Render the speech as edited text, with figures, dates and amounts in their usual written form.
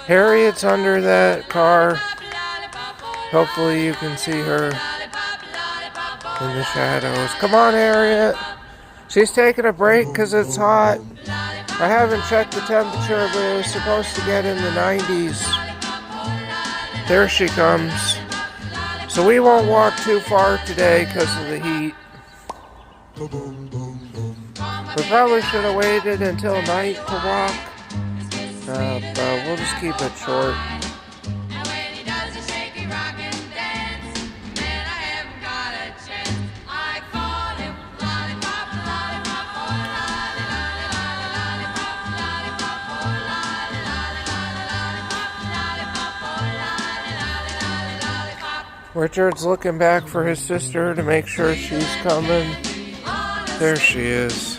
Harriet's under that car. Hopefully you can see her in the shadows. Come on, Harriet. She's taking a break because it's hot. I haven't checked the temperature, but it was supposed to get in the 90s. There she comes. So we won't walk too far today because of the heat. We probably should have waited until night to walk. But we'll just keep it short. Richard's looking back for his sister to make sure she's coming. There she is.